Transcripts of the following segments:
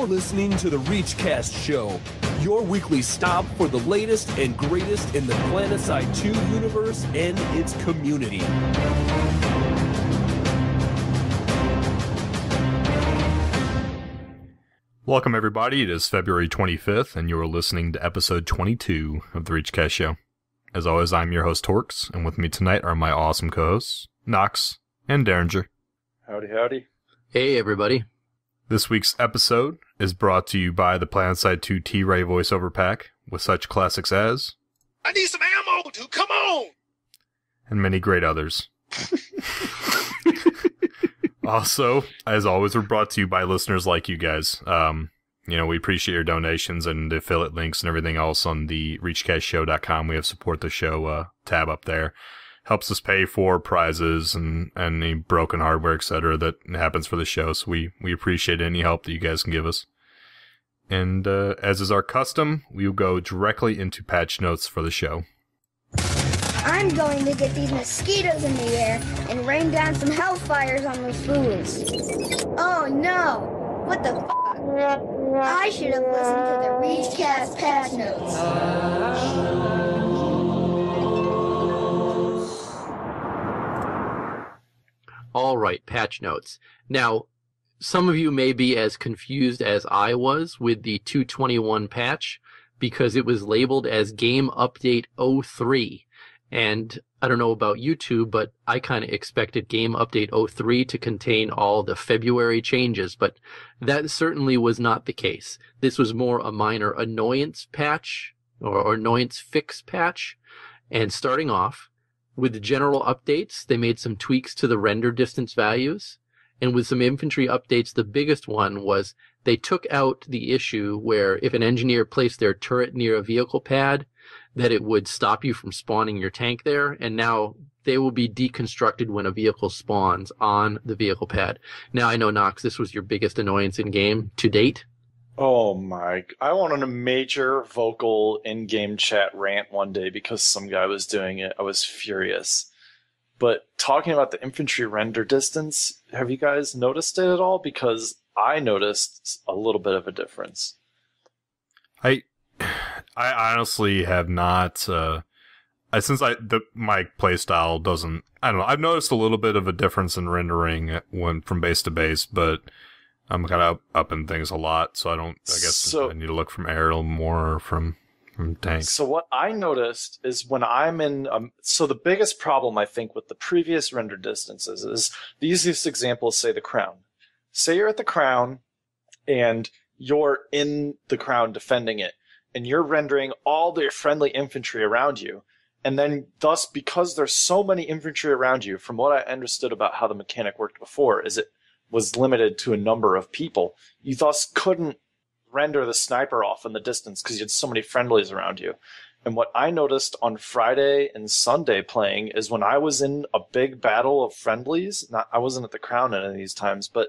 You're listening to the ReachCast show, your weekly stop for the latest and greatest in the PlanetSide 2 universe and its community. Welcome, everybody. It is February 25th, and you are listening to episode 22 of the ReachCast show. As always, I'm your host, Torkz, and with me tonight are my awesome co-hosts, Noxx and Deringer. Howdy, howdy. Hey, everybody. This week's episode is brought to you by the PlanetSide 2 T-Ray Voiceover pack, with such classics as I need some ammo, dude, come on! And many great others. Also, as always, we're brought to you by listeners like you guys. We appreciate your donations and the affiliate links and everything else on the ReachCastShow.com. We have support the show tab up there. Helps us pay for prizes and any broken hardware, etc. that happens for the show. So we appreciate any help that you guys can give us. And as is our custom, we will go directly into patch notes for the show. I'm going to get these mosquitoes in the air and rain down some hellfires on those fools. Oh no! What the f***? I should have listened to the ReachCast patch notes. All right, patch notes. Now, some of you may be as confused as I was with the 221 patch because it was labeled as Game Update 03. And I don't know about you two, but I kind of expected Game Update 03 to contain all the February changes, but that certainly was not the case. This was more a minor annoyance patch or annoyance fix patch. And starting off with the general updates, they made some tweaks to the render distance values. And with some infantry updates, the biggest one was they took out the issue where if an engineer placed their turret near a vehicle pad, that it would stop you from spawning your tank there, and now they will be deconstructed when a vehicle spawns on the vehicle pad. Now, I know, Noxx, this was your biggest annoyance in-game to date. Oh my, I went on a major vocal in-game chat rant one day because some guy was doing it. I was furious. But talking about the infantry render distance, have you guys noticed it at all? Because I noticed a little bit of a difference. I honestly have not, since my playstyle doesn't, I don't know, I've noticed a little bit of a difference in rendering when from base to base, but I'm kind of upping things a lot, so I guess I need to look from air a little more from tanks. So what I noticed is when I'm in, so the biggest problem I think with the previous render distances is the easiest example is say the crown. Say you're at the crown and you're in the crown defending it, and you're rendering all their friendly infantry around you. And then thus, because there's so many infantry around you, from what I understood about how the mechanic worked before, is it was limited to a number of people. You thus couldn't render the sniper off in the distance because you had so many friendlies around you. And what I noticed on Friday and Sunday playing is when I was in a big battle of friendlies, I wasn't at the crown any of these times, but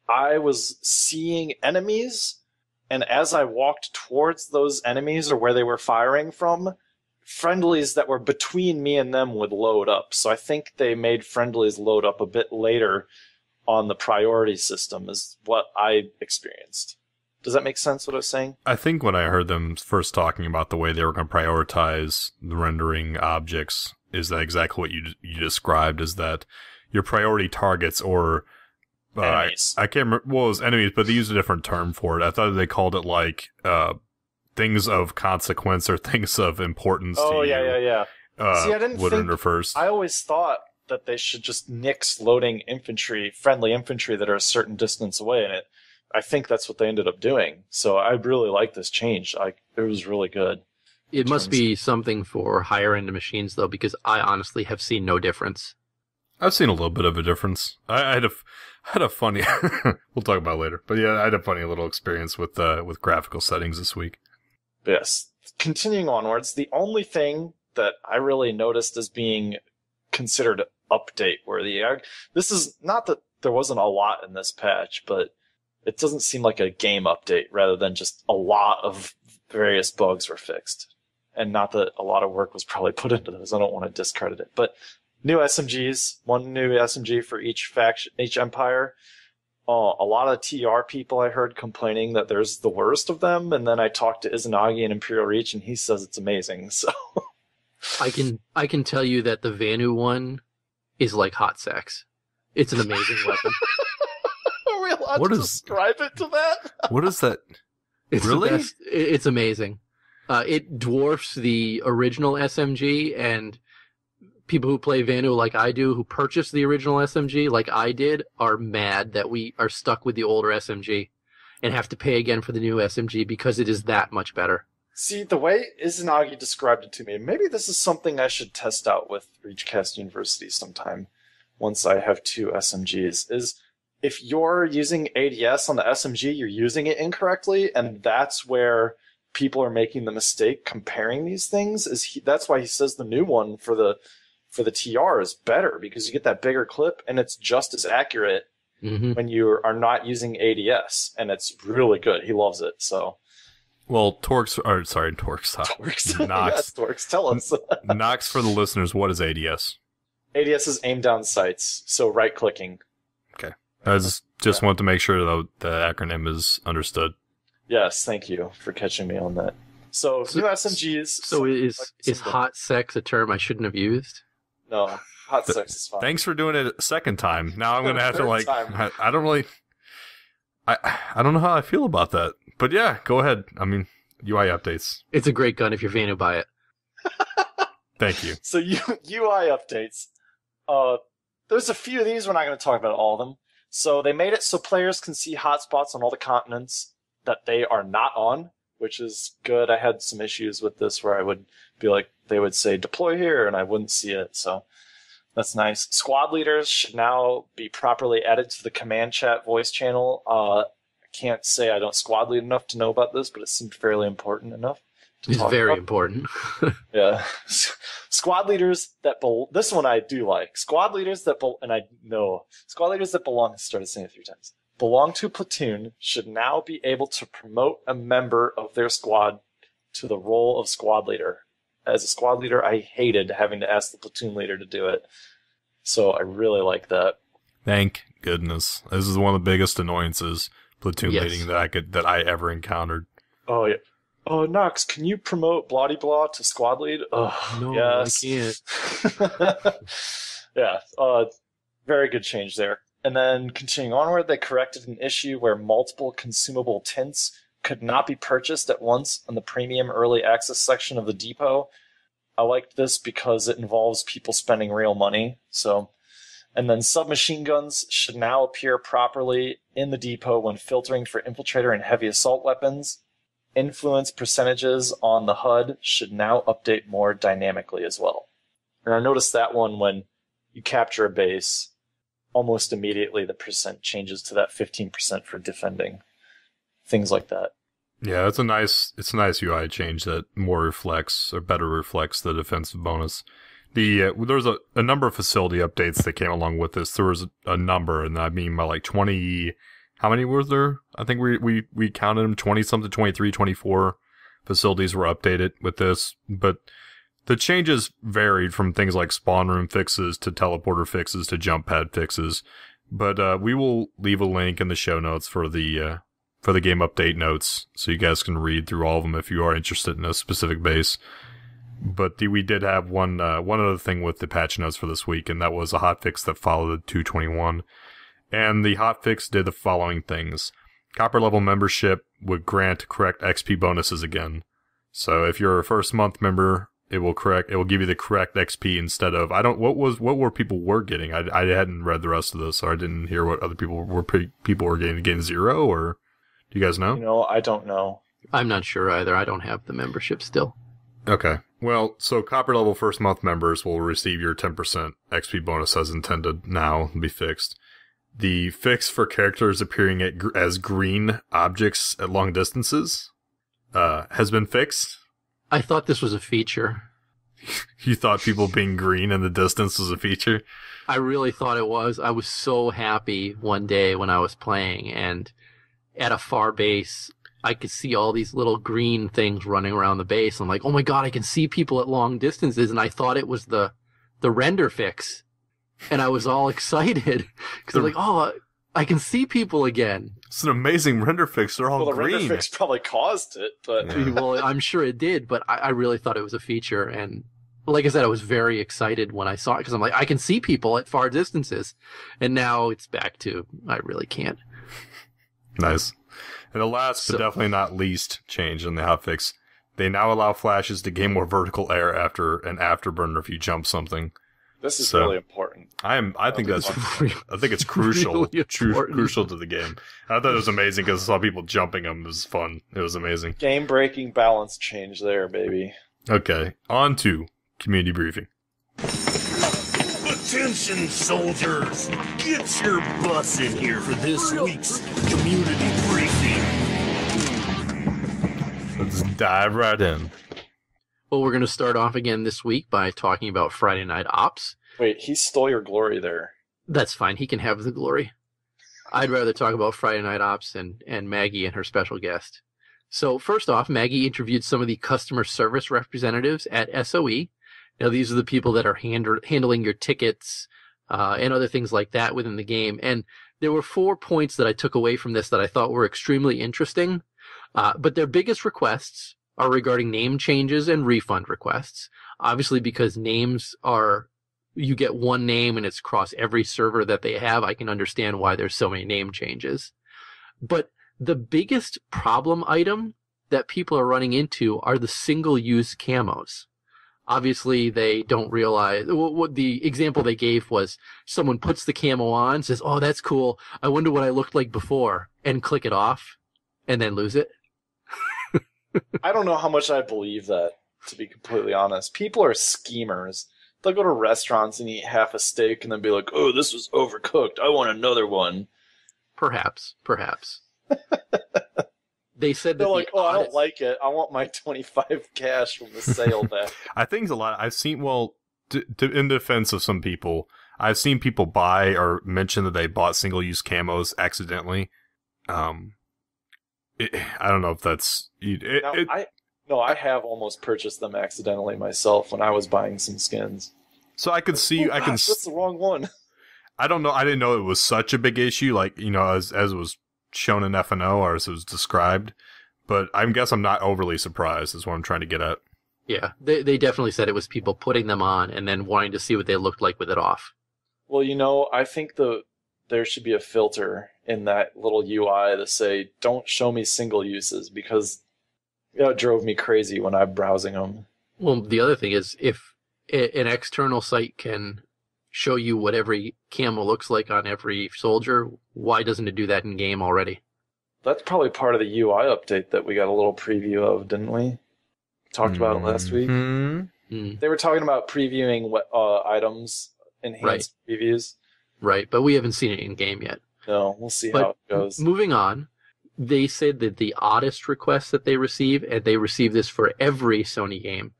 I was seeing enemies. And as I walked towards those enemies or where they were firing from, friendlies that were between me and them would load up. So I think they made friendlies load up a bit later on the priority system is what I experienced. Does that make sense what I was saying? I think when I heard them first talking about the way they were going to prioritize the rendering objects, is that exactly what you described, is that your priority targets or... enemies. I can't remember. Well, it was enemies, but they used a different term for it. I thought they called it like things of consequence or things of importance. Oh, to yeah, you, yeah. See, I didn't would think. render first. I always thought that they should just nix loading friendly infantry that are a certain distance away, and I think that's what they ended up doing. So I really like this change. It was really good. It must be something for higher end machines, though, because I honestly have seen no difference. I've seen a little bit of a difference. I had a funny. We'll talk about it later, but yeah, I had a funny little experience with graphical settings this week. Yes. Continuing onwards, the only thing that I really noticed as being considered update worthy. This is not that there wasn't a lot in this patch, but it doesn't seem like a game update rather than just a lot of various bugs were fixed. And not that a lot of work was probably put into those. I don't want to discredit it. But new SMGs, one new SMG for each faction, each empire. a lot of TR people I heard complaining that there's the worst of them, and then I talked to Izanagi and Imperial Reach, and he says it's amazing. So I can tell you that the Vanu one is like hot sex. It's an amazing weapon. Are we allowed to describe it to that? What is that? It's Really? the best. It's amazing. It dwarfs the original SMG, and people who play Vanu like I do, who purchased the original SMG like I did, are mad that we are stuck with the older SMG and have to pay again for the new SMG because it is that much better. See, the way Izanagi described it to me, maybe this is something I should test out with ReachCast University sometime once I have 2 SMGs, is if you're using ADS on the SMG, you're using it incorrectly, and that's where people are making the mistake comparing these things. That's why he says the new one for the TR is better, because you get that bigger clip and it's just as accurate when you are not using ADS, and it's really good. He loves it. So, well, Torkz. Torkz. Noxx. Yes, Torkz. Tell us. Noxx, for the listeners, what is ADS? ADS is aim down sights, so right clicking. Okay, I just want to make sure that the acronym is understood. Yes, thank you for catching me on that. So new SMGs. So is hot sex a term I shouldn't have used? No, hot sex is fine. Thanks for doing it a second time. Now I'm going to have to I don't really, I don't know how I feel about that. But yeah, go ahead. I mean, UI updates. It's a great gun if you're Vanu, buy it. Thank you. So UI updates. There's a few of these. We're not going to talk about all of them. So they made it so players can see hotspots on all the continents that they are not on, which is good. I had some issues with this where I would be like, they would say deploy here and I wouldn't see it. So that's nice. Squad leaders should now be properly added to the command chat voice channel. I can't say I don't squad lead enough to know about this, but it seemed fairly important enough. It's very important. Yeah. Squad leaders that this one I do like. Squad leaders that squad leaders that belong, I started saying it 3 times. Belong to a platoon should now be able to promote a member of their squad to the role of squad leader. As a squad leader, I hated having to ask the platoon leader to do it. So I really like that. Thank goodness. This is one of the biggest annoyances, platoon leading, that I ever encountered. Oh yeah. Oh, Noxx, can you promote Bloody Blah to squad lead? Oh, no, yes. I can't. Yeah, very good change there. And then continuing onward, they corrected an issue where multiple consumable tints could not be purchased at once in the premium early access section of the depot. I liked this because it involves people spending real money. And then submachine guns should now appear properly in the depot when filtering for infiltrator and heavy assault weapons. Influence percentages on the HUD should now update more dynamically as well. And I noticed that one when you capture a base, almost immediately the percent changes to that 15% for defending. Things like that. Yeah, it's a nice UI change that better reflects the defensive bonus. There's a number of facility updates that came along with this. There was a number, and I mean by like 20. How many were there? I think we counted them, 20-something, 23, 24 facilities were updated with this. But the changes varied from things like spawn room fixes to teleporter fixes to jump pad fixes. But we will leave a link in the show notes for the game update notes, so you guys can read through all of them if you are interested in a specific base. But we did have one other thing with the patch notes for this week, and that was a hotfix that followed the 2.21. And the hotfix did the following things. Copper level membership would grant correct XP bonuses again. So if you're a first month member, it will give you the correct XP instead of what were people getting? I hadn't read the rest of this, so I didn't hear what other people were getting 0, or do you guys know? I don't know. I'm not sure either. I don't have the membership still. Okay. Well, so copper level first month members will receive your 10% XP bonus as intended now, be fixed. The fix for characters appearing as green objects at long distances has been fixed. I thought this was a feature. You thought people being green in the distance was a feature? I really thought it was. I was so happy one day when I was playing, and at a far base, I could see all these little green things running around the base. I'm like, oh my god, I can see people at long distances, and I thought it was the render fix. And I was all excited because I'm like, oh, I can see people again. It's an amazing render fix. They're all Well, the green. render fix probably caused it, but Well, I'm sure it did, but I really thought it was a feature. And like I said, I was very excited when I saw it because I'm like, I can see people at far distances. And now it's back to, I really can't. Nice. And the last, but definitely not least, change in the hotfix. They now allow flashes to gain more vertical air after an afterburner if you jump something. this is really important. I think it's crucial, Really crucial to the game. I thought it was amazing because I saw people jumping them. It was fun. It was amazing. Game-breaking balance change there, baby. Okay, on to community briefing. Attention, soldiers! Get your butts in here for this week's community briefing. Let's dive right in. Well, we're going to start off again this week by talking about Friday Night Ops. Wait, he stole your glory there. That's fine. He can have the glory. I'd rather talk about Friday Night Ops and Maggie and her special guest. So first off, Maggie interviewed some of the customer service representatives at SOE. Now, these are the people that are handling your tickets and other things like that within the game. And there were 4 points that I took away from this that I thought were extremely interesting. But their biggest requests are regarding name changes and refund requests. Obviously, because names are, you get one name and it's across every server that they have, I can understand why there's so many name changes. But the biggest problem item that people are running into are the single-use camos. Obviously, they don't realize, what the example they gave was someone puts the camo on, says, oh, that's cool, I wonder what I looked like before, and click it off, and then lose it. I don't know how much I believe that, to be completely honest. People are schemers. They'll go to restaurants and eat half a steak and then be like, oh, this was overcooked. I want another one. Perhaps. They said that they're like, oh, I don't like it. I want my 25 cash from the sale back. I think it's a lot. I've seen, well, in defense of some people, I've seen people buy or mention that they bought single-use camos accidentally. I don't know if that's... I have almost purchased them accidentally myself when I was buying some skins. So I could see... That's the wrong one. I don't know. I didn't know it was such a big issue, like, you know, as it was shown in F&O or as it was described. But I guess I'm not overly surprised is what I'm trying to get at. Yeah, they definitely said it was people putting them on and then wanting to see what they looked like with it off. Well, you know, I think there should be a filter in that little UI to say, don't show me single uses, because it drove me crazy when I'm browsing them. Well, the other thing is, if an external site can show you what every camo looks like on every soldier, why doesn't it do that in game already? That's probably part of the UI update that we got a little preview of, didn't we? Talked about it last week. Mm-hmm. They were talking about previewing items, enhanced previews. Right, but we haven't seen it in game yet. No, we'll see how it goes. Moving on, they said that the oddest request that they receive, and they receive this for every Sony game,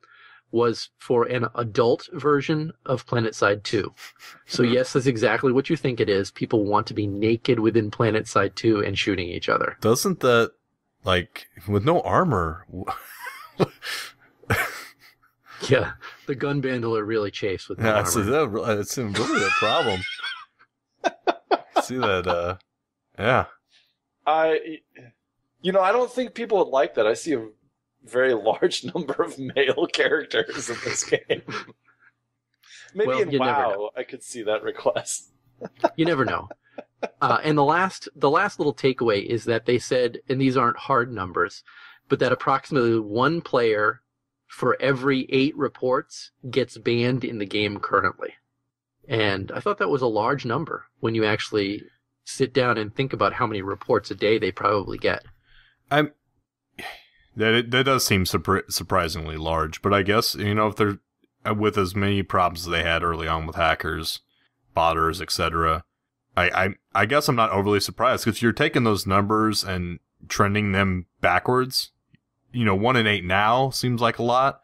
was for an adult version of PlanetSide 2. So yes, that's exactly what you think it is. People want to be naked within PlanetSide 2 and shooting each other. Doesn't that, like, with no armor... Yeah, the gun bandler really chafes with no armor. It's really a problem. See that, yeah. I don't think people would like that. I see a very large number of male characters in this game. Maybe in WoW, I could see that request. You never know. And the last little takeaway is that they said, and these aren't hard numbers, but that approximately one player for every 8 reports gets banned in the game currently. And I thought that was a large number when you actually sit down and think about how many reports a day they probably get. That does seem surprisingly large, but I guess, you know, if they're with as many problems as they had early on with hackers, botters, etc., I guess I'm not overly surprised, because you're taking those numbers and trending them backwards. You know, 1 in 8 now seems like a lot,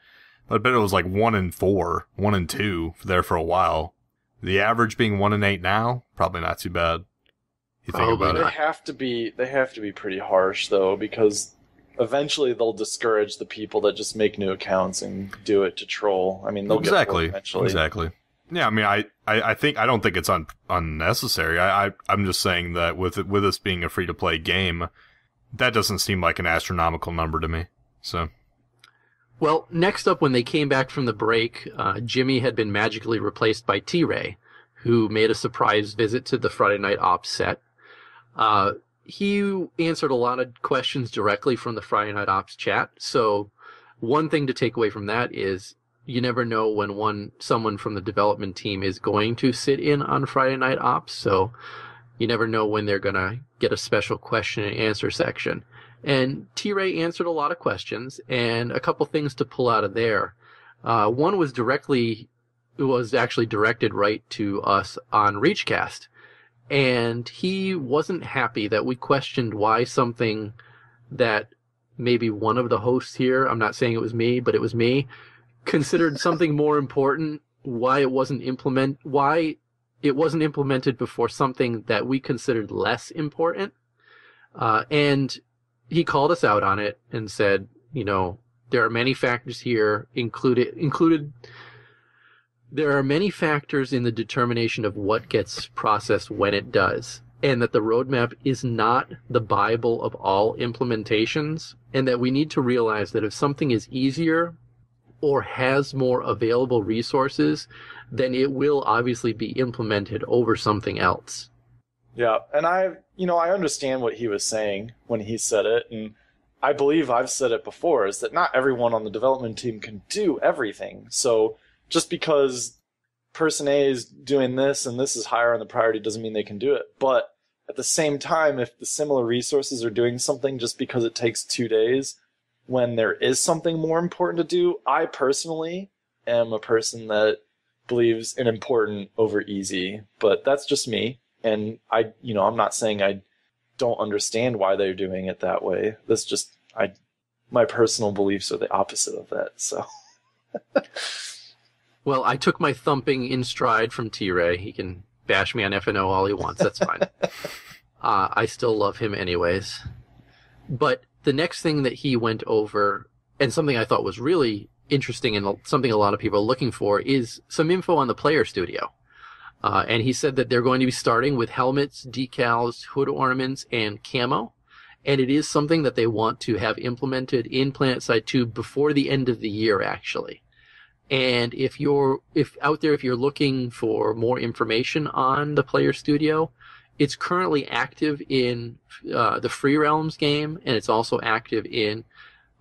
but I bet it was like 1 in 4, 1 in 2 there for a while. The average being 1 in 8 now, probably not too bad. You think about it. They have to be pretty harsh though, because eventually they'll discourage the people that just make new accounts and do it to troll. I mean, they'll get bored eventually. Exactly. Yeah, I mean, I don't think it's unnecessary. I'm just saying that with this being a free-to-play game, that doesn't seem like an astronomical number to me. So, well, next up, when they came back from the break, Jimmy had been magically replaced by T-Ray, who made a surprise visit to the Friday Night Ops set. He answered a lot of questions directly from the Friday Night Ops chat. So one thing to take away from that is you never know when someone from the development team is going to sit in on Friday Night Ops. So you never know when they're going to get a special question and answer section. And T-Ray answered a lot of questions, and a couple things to pull out of there. One was actually directed right to us on ReachCast. And he wasn't happy that we questioned why something that maybe one of the hosts here, I'm not saying it was me, but it was me, considered something more important, why it wasn't implemented before something that we considered less important. And he called us out on it and said, there are many factors here included. There are many factors in the determination of what gets processed when it does, and that the roadmap is not the Bible of all implementations, and that we need to realize that if something is easier or has more available resources, then it will obviously be implemented over something else. Yeah, and I understand what he was saying when he said it, and I believe I've said it before, is that not everyone on the development team can do everything. So just because person A is doing this and this is higher on the priority doesn't mean they can do it. But at the same time, if the similar resources are doing something just because it takes 2 days when there is something more important to do, I personally am a person that believes in important over easy. But that's just me. And I'm not saying I don't understand why they're doing it that way. That's just my personal beliefs are the opposite of that. So Well, I took my thumping in stride from T-Ray. He can bash me on F&O all he wants. That's fine. I still love him anyways. But the next thing that he went over, and something I thought was really interesting and something a lot of people are looking for, is some info on the player studio. And he said that they're going to be starting with helmets, decals, hood ornaments, and camo. And it is something that they want to have implemented in PlanetSide 2 before the end of the year, actually. And if you're looking for more information on the Player Studio, it's currently active in the Free Realms game, and it's also active in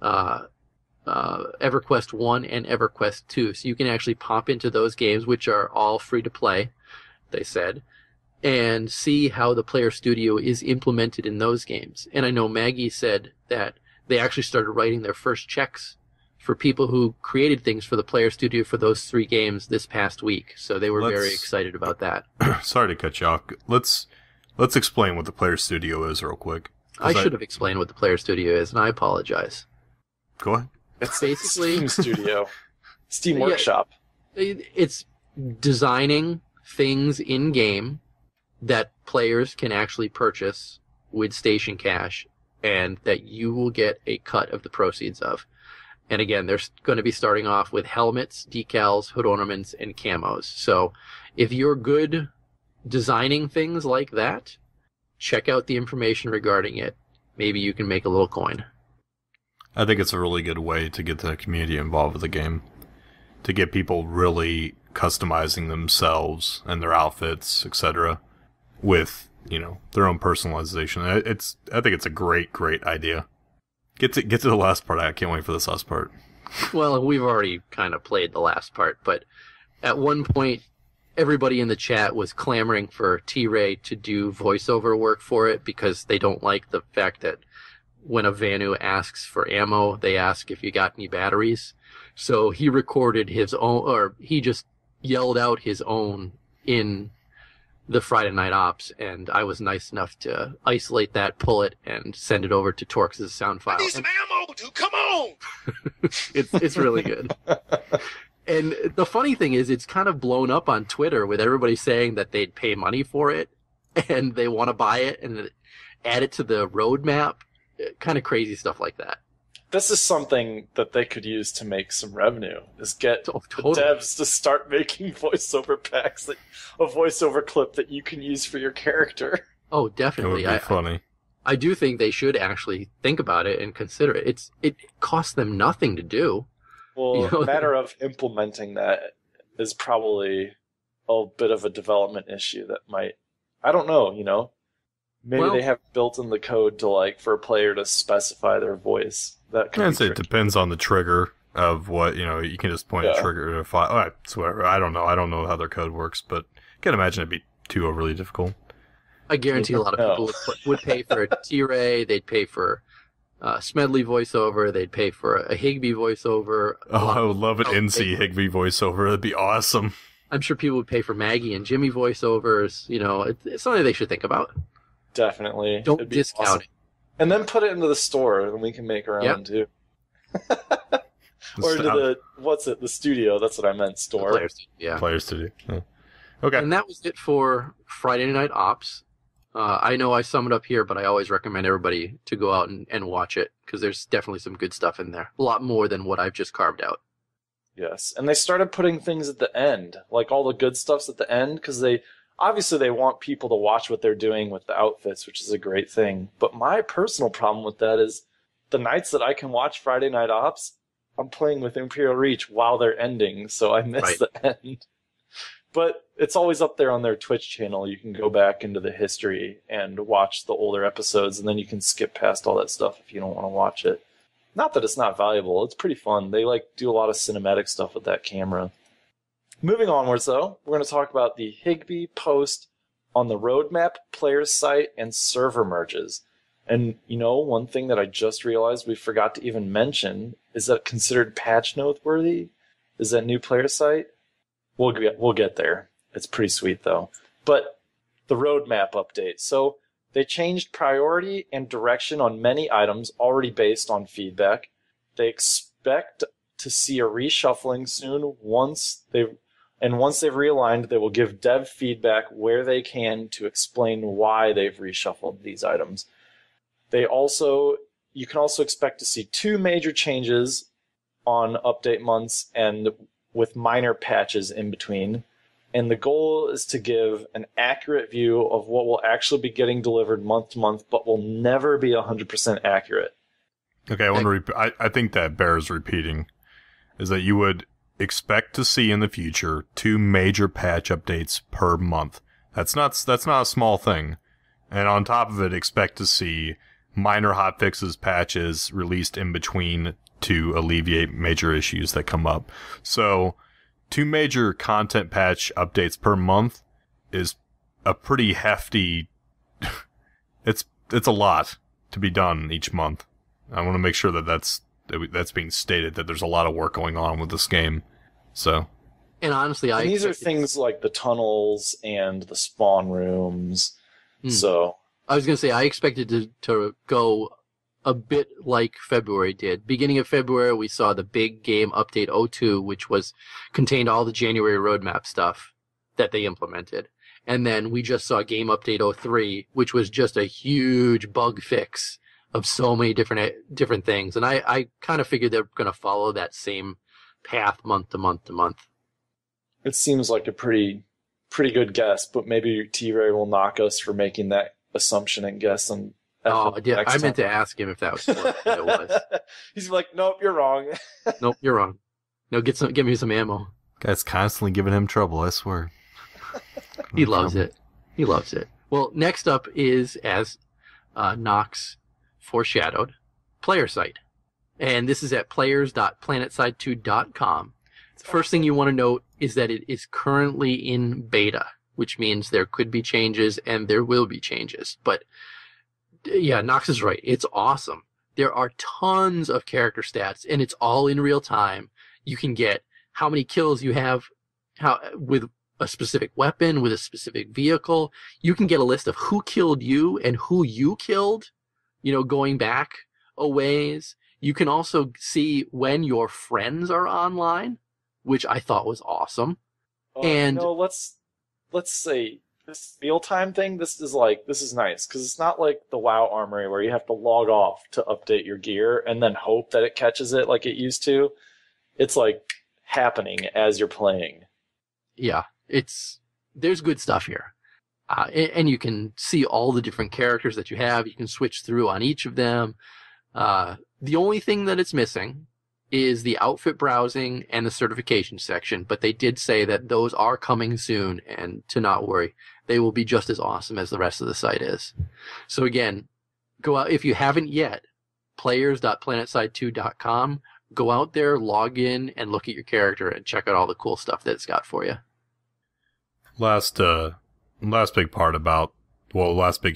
EverQuest 1 and EverQuest 2. So you can actually pop into those games, which are all free to play, they said, and see how the Player Studio is implemented in those games. And I know Maggie said that they actually started writing their first checks for people who created things for the Player Studio for those 3 games this past week. So they were very excited about that. Sorry to cut you off. Let's explain what the Player Studio is real quick. I should have explained what the Player Studio is, and I apologize. Go ahead. it's basically Steam Studio, Steam Workshop. It's designing things in game that players can actually purchase with Station Cash, and that you will get a cut of the proceeds of. And again, they're going to be starting off with helmets, decals, hood ornaments, and camos. So if you're good designing things like that, check out the information regarding it. Maybe you can make a little coin. I think it's a really good way to get the community involved with the game. To get people really customizing themselves and their outfits, etc. with, their own personalization. I think it's a great idea. Get to the last part. I can't wait for this last part. Well, we've already kind of played the last part, but at one point, everybody in the chat was clamoring for T-Ray to do voiceover work for it because they don't like the fact that when a Vanu asks for ammo, they ask if you got any batteries. So he recorded his own, or he just yelled out his own in the Friday Night Ops, and I was nice enough to isolate that, pull it, and send it over to Torkz' sound file. I need some ammo, dude. Come on. It's really good. And the funny thing is, it's kind of blown up on Twitter with everybody saying that they'd pay money for it, and they want to buy it and add it to the roadmap. Kind of crazy stuff like that. This is something that they could use to make some revenue, is get the Totally. devs to start making voiceover packs, a voiceover clip that you can use for your character. Oh, It would definitely. be funny. I do think they should actually think about it and consider it. It costs them nothing to do. Well, You know, a matter of implementing that is probably a bit of a development issue that might, I don't know, maybe Well- they have built in the code to for a player to specify their voice. That could I'd be say it tricky. depends on the trigger of what, you can just point a Yeah. trigger to a file. All right, it's whatever. I don't know. I don't know how their code works, but I can't imagine it'd be too overly difficult. I guarantee a lot of people would pay for a T-Ray, they'd pay for Smedley voiceover, they'd pay for a Higby voiceover. Oh, I would love an NC Higby voiceover. That'd be awesome. I'm sure people would pay for Maggie and Jimmy voiceovers. It's something they should think about. Definitely. Don't It'd be discount awesome. it. And then put it into the store, and we can make our own too. Or into the studio. That's what I meant, store. Players, yeah. Players to do. Yeah. Okay. And that was it for Friday Night Ops. I know I sum it up here, but I always recommend everybody to go out and watch it, because there's definitely some good stuff in there. A lot more than what I've just carved out. Yes, and they started putting things at the end, like all the good stuff's at the end, because they want people to watch what they're doing with the outfits, which is a great thing. But my personal problem with that is the nights that I can watch Friday Night Ops, I'm playing with Imperial Reach while they're ending, so I miss the end. But it's always up there on their Twitch channel. You can go back into the history and watch the older episodes, and then you can skip past all that stuff if you don't want to watch it. Not that it's not valuable. It's pretty fun. They do a lot of cinematic stuff with that camera. Moving onwards, though, we're going to talk about the Higby post on the roadmap, players site, and server merges. And, one thing that I just realized we forgot to even mention is that considered patch noteworthy is that new player site. We'll get there. It's pretty sweet, though. But the roadmap update. So they changed priority and direction on many items already based on feedback. They expect to see a reshuffling soon. Once they've realigned, they will give dev feedback where they can to explain why they've reshuffled these items. You can also expect to see 2 major changes on update months and with minor patches in between. And the goal is to give an accurate view of what will actually be getting delivered month to month, but will never be 100% accurate. Okay, I think that bears repeating, is that you would expect to see in the future 2 major patch updates per month. That's not a small thing. And on top of it, expect to see minor hotfixes patches released in between to alleviate major issues that come up. So 2 major content patch updates per month is a pretty hefty it's a lot to be done each month. I want to make sure that that's being stated, that there's a lot of work going on with this game. So, and honestly, these are things like the tunnels and the spawn rooms. So I was going to say, I expected to go a bit like February did. Beginning of February, we saw the big game update 02, which contained all the January roadmap stuff that they implemented. And then we just saw game update 03, which was just a huge bug fix of so many different things. And I kind of figured they're going to follow that same path month to month to month. It seems like a pretty good guess, but maybe T-Ray will knock us for making that assumption and guess. And I meant to ask him if that was what it was. He's like, nope, you're wrong. Nope, you're wrong. No, give me some ammo. Guy's constantly giving him trouble, I swear. He loves it. He loves it. Well, next up is, as Noxx foreshadowed, player site. And this is at players.planetside2.com. The first thing you want to note is that it is currently in beta, which means there could be changes and there will be changes. But yeah, Noxx is right. It's awesome. There are tons of character stats, and it's all in real time. You can get how many kills you have with a specific weapon, with a specific vehicle. You can get a list of who killed you and who you killed, going back a ways. You can also see when your friends are online, which I thought was awesome. And let's say this mealtime thing, this is nice because it's not like the WoW Armory where you have to log off to update your gear and then hope that it catches it like it used to. It's like happening as you're playing. Yeah, there's good stuff here. And you can see all the different characters that you have. You can switch through on each of them. The only thing that it's missing is the outfit browsing and the certification section, but they did say that those are coming soon, and to not worry. They will be just as awesome as the rest of the site is. So again, go out, if you haven't yet, players.planetside2.com, go out there, log in, and look at your character and check out all the cool stuff that it's got for you. Last big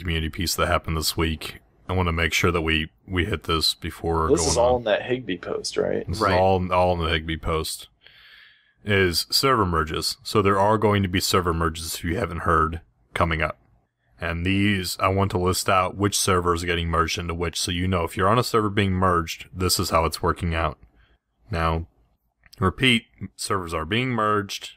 community piece that happened this week. I want to make sure that we hit this before this is all in that Higby post, right? This is all in the Higby post. Is server merges. So there are going to be server merges, if you haven't heard, coming up. And these, I want to list out which servers are getting merged into which, so you know if you're on a server being merged, this is how it's working out. Now, repeat, servers are being merged,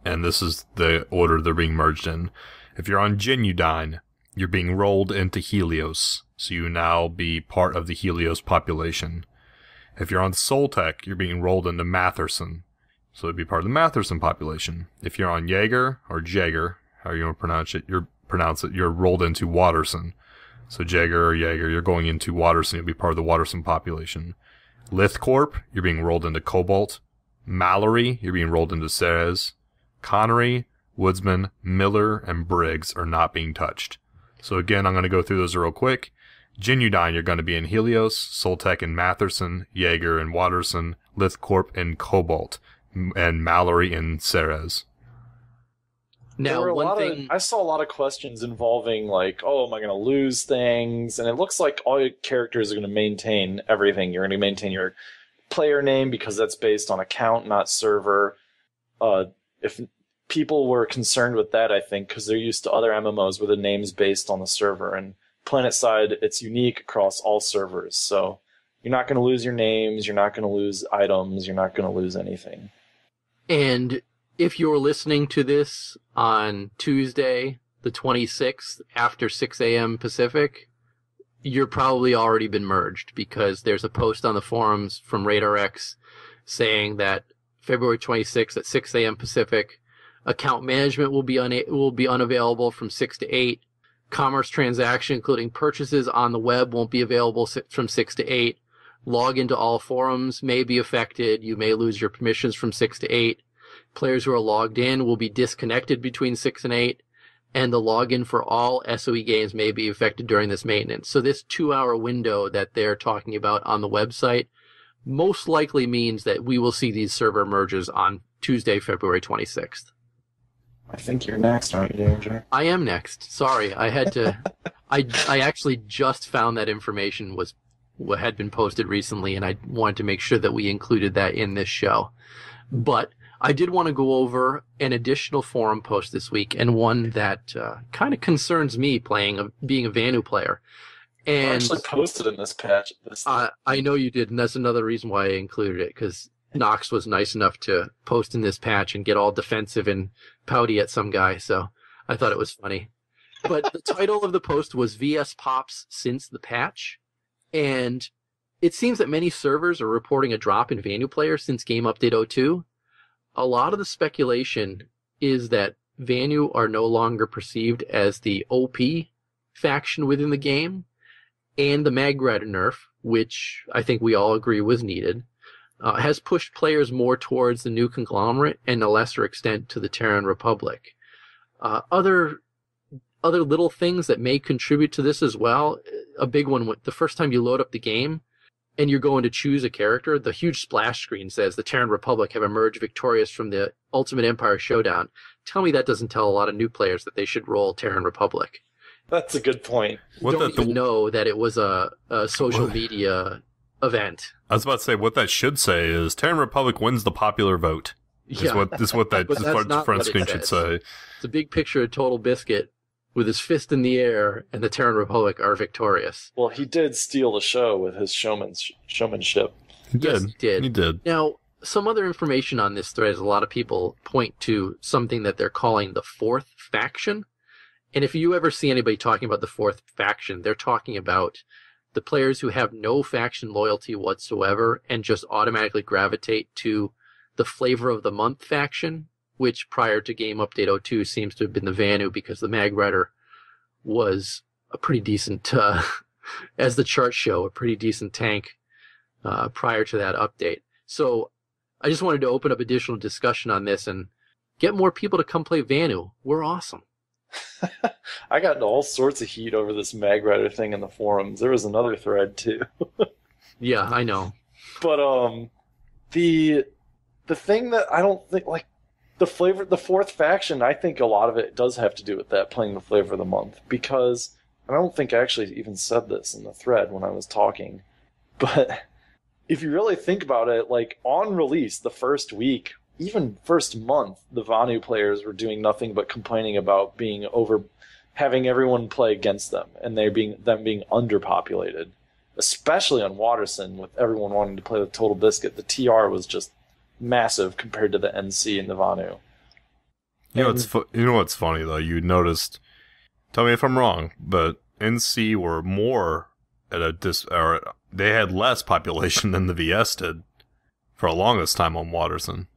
and this is the order they're being merged in. If you're on Genudyne, you're being rolled into Helios, so you now be part of the Helios population. If you're on Soltech, you're being rolled into Matherson, so it'd be part of the Matherson population. If you're on Jaeger, or Jaeger, however you want to pronounce it, you're rolled into Waterson. So Jaeger or Jaeger, you're going into Waterson, you'll be part of the Waterson population. Lithcorp, you're being rolled into Cobalt. Mallory, you're being rolled into Ceres. Connery, Woodsman, Miller, and Briggs are not being touched. So again, I'm going to go through those real quick. Genudyne, you're going to be in Helios, Soltech and Matherson, Jaeger and Waterson, Lithcorp and Cobalt, and Mallory and Ceres. Now, I saw a lot of questions involving like, oh, am I going to lose things? And it looks like all your characters are going to maintain everything. You're going to maintain your player name because that's based on account, not server. If people were concerned with that, I think, because they're used to other MMOs where the name's based on the server. And PlanetSide, it's unique across all servers. So you're not going to lose your names. You're not going to lose items. You're not going to lose anything. And if you're listening to this on Tuesday, the 26th, after 6 a.m. Pacific, you're probably already been merged because there's a post on the forums from RadarX saying that February 26th at 6 a.m. Pacific, account management will be unavailable from 6 to 8. Commerce transaction, including purchases on the web, won't be available from 6 to 8. Log into all forums may be affected. You may lose your permissions from 6 to 8. Players who are logged in will be disconnected between 6 and 8. And the login for all SOE games may be affected during this maintenance. So this 2-hour window that they're talking about on the website most likely means that we will see these server merges on Tuesday, February 26th. I think you're next, aren't you, Danger? I am next. Sorry, I had to. I actually just found that information had been posted recently, and I wanted to make sure that we included that in this show. But I did want to go over an additional forum post this week, and one that kind of concerns me being a Vanu player. And I actually posted in this patch. I know you did, and that's another reason why I included it, because Noxx was nice enough to post in this patch and get all defensive and pouty at some guy, so I thought it was funny. But the title of the post was VS Pops Since the Patch, and it seems that many servers are reporting a drop in Vanu players since Game Update 02. A lot of the speculation is that Vanu are no longer perceived as the OP faction within the game, and the Magrat nerf, which I think we all agree was needed, has pushed players more towards the new conglomerate and, to a lesser extent, to the Terran Republic. Other little things that may contribute to this as well, a big one, the first time you load up the game and you're going to choose a character, the huge splash screen says the Terran Republic have emerged victorious from the Ultimate Empire Showdown. Tell me that doesn't tell a lot of new players that they should roll Terran Republic. That's a good point. Don't even know that it was a social media event. I was about to say, what that should say is Terran Republic wins the popular vote. Is what that front screen should say. It's a big picture of Total Biscuit with his fist in the air, and the Terran Republic are victorious. Well, he did steal the show with his showmanship. He did. Yes, he did. Now, some other information on this thread is a lot of people point to something that they're calling the fourth faction. And if you ever see anybody talking about the fourth faction, they're talking about the players who have no faction loyalty whatsoever and just automatically gravitate to the flavor of the month faction, which prior to Game Update 02 seems to have been the Vanu, because the Mag Rider was a pretty decent, as the charts show, a pretty decent tank prior to that update. So I just wanted to open up additional discussion on this and get more people to come play Vanu. We're awesome. I got into all sorts of heat over this Mag Rider thing in the forums. There was another thread too. Yeah, I know. But the thing that I don't think, like, the fourth faction, I think a lot of it does have to do with that, playing the flavor of the month, because and I don't think I actually even said this in the thread when I was talking, but if you really think about it, like, on release, the first week, even first month, the Vanu players were doing nothing but complaining about having everyone play against them, and them being underpopulated, especially on Waterson, with everyone wanting to play with Total Biscuit. The TR was just massive compared to the NC and the Vanu. You know what's funny though? You noticed. Tell me if I'm wrong, but NC were more at or they had less population than the VS did for the longest time on Waterson.